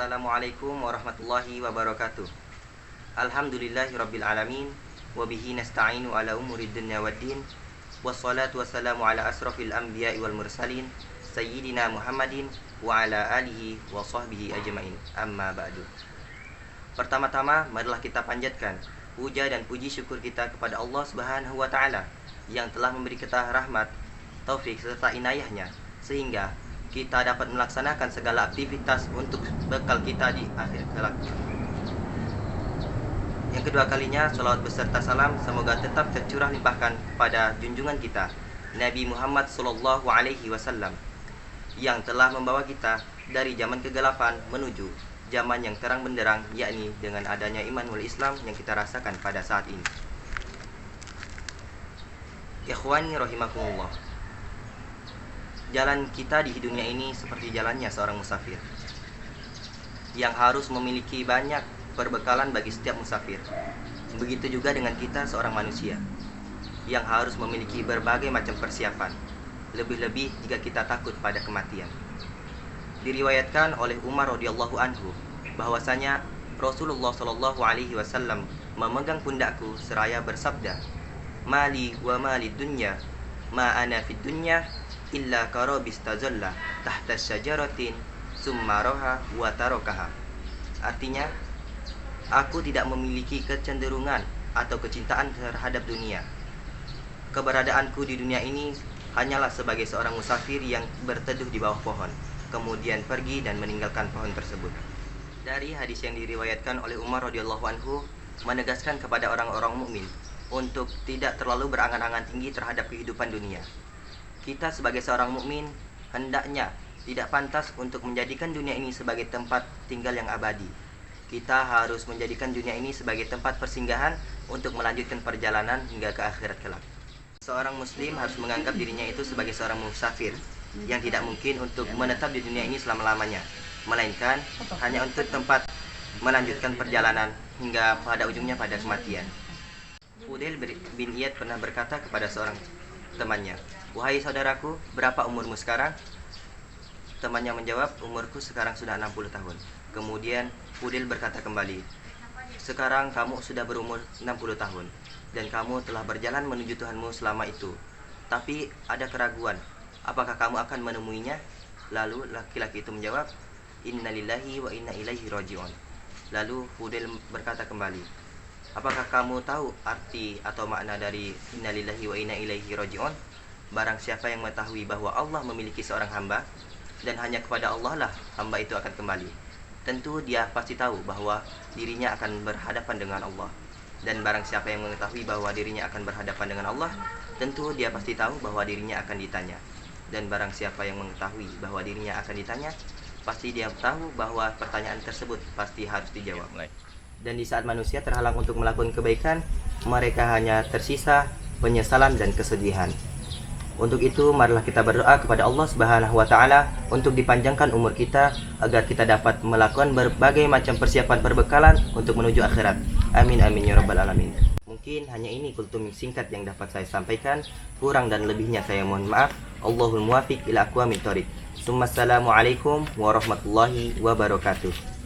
Assalamualaikum warahmatullahi wabarakatuh. Alhamdulillahirabbil alamin wa bihi nasta'inu ala umurid dunya waddin. Wassalatu wassalamu ala asrafil anbiya'i wal mursalin sayyidina Muhammadin wa ala alihi wa sahbihi ajmain. Amma ba'du. Pertama-tama marilah kita panjatkan puja dan puji syukur kita kepada Allah Subhanahu wa taala yang telah memberi kita rahmat, taufik serta inayahnya sehingga kita dapat melaksanakan segala aktivitas untuk bekal kita di akhir kelak. Yang kedua kalinya, salawat beserta salam semoga tetap tercurah limpahkan pada junjungan kita Nabi Muhammad sallallahu alaihi wasallam yang telah membawa kita dari zaman kegelapan menuju zaman yang terang benderang, yakni dengan adanya iman wal Islam yang kita rasakan pada saat ini. Ikhwani rahimakumullah. Jalan kita di dunia ini seperti jalannya seorang musafir yang harus memiliki banyak perbekalan bagi setiap musafir. Begitu juga dengan kita seorang manusia yang harus memiliki berbagai macam persiapan, lebih-lebih jika kita takut pada kematian. Diriwayatkan oleh Umar radhiyallahu anhu bahwasanya Rasulullah shallallahu alaihi wasallam memegang pundakku seraya bersabda, "Mali wa mali dunya, ma ana fid dunya illa karabis tazalla tahta syajaratin summa roha wa tarokaha." Artinya, aku tidak memiliki kecenderungan atau kecintaan terhadap dunia. Keberadaanku di dunia ini hanyalah sebagai seorang musafir yang berteduh di bawah pohon, kemudian pergi dan meninggalkan pohon tersebut. Dari hadis yang diriwayatkan oleh Umar radhiyallahu anhu menegaskan kepada orang-orang mukmin untuk tidak terlalu berangan-angan tinggi terhadap kehidupan dunia. Kita sebagai seorang mukmin hendaknya tidak pantas untuk menjadikan dunia ini sebagai tempat tinggal yang abadi. Kita harus menjadikan dunia ini sebagai tempat persinggahan untuk melanjutkan perjalanan hingga ke akhirat kelak. Seorang muslim harus menganggap dirinya itu sebagai seorang musafir yang tidak mungkin untuk menetap di dunia ini selama-lamanya, melainkan hanya untuk tempat melanjutkan perjalanan hingga pada ujungnya pada kematian. Fudail bin Iyad pernah berkata kepada seorang temannya, "Wahai saudaraku, berapa umurmu sekarang?" Temannya menjawab, "Umurku sekarang sudah 60 tahun." Kemudian Fudail berkata kembali, "Sekarang kamu sudah berumur 60 tahun dan kamu telah berjalan menuju Tuhanmu selama itu. Tapi ada keraguan, apakah kamu akan menemuinya?" Lalu laki-laki itu menjawab, "Innalillahi wa inna ilaihi raji'un." Lalu Fudail berkata kembali, "Apakah kamu tahu arti atau makna dari innalillahi wa inna ilaihi raji'un? Barang siapa yang mengetahui bahwa Allah memiliki seorang hamba dan hanya kepada Allah lah hamba itu akan kembali, tentu dia pasti tahu bahwa dirinya akan berhadapan dengan Allah. Dan barang siapa yang mengetahui bahwa dirinya akan berhadapan dengan Allah, tentu dia pasti tahu bahwa dirinya akan ditanya. Dan barang siapa yang mengetahui bahwa dirinya akan ditanya, pasti dia tahu bahwa pertanyaan tersebut pasti harus dijawab." Dan di saat manusia terhalang untuk melakukan kebaikan, mereka hanya tersisa penyesalan dan kesedihan. Untuk itu, marilah kita berdoa kepada Allah Subhanahu wa taala untuk dipanjangkan umur kita agar kita dapat melakukan berbagai macam persiapan perbekalan untuk menuju akhirat. Amin amin ya rabbal alamin. Mungkin hanya ini kultum singkat yang dapat saya sampaikan. Kurang dan lebihnya saya mohon maaf. Allahul muwafiq ila aqwamit thoriq. Assalamualaikum warahmatullahi wabarakatuh.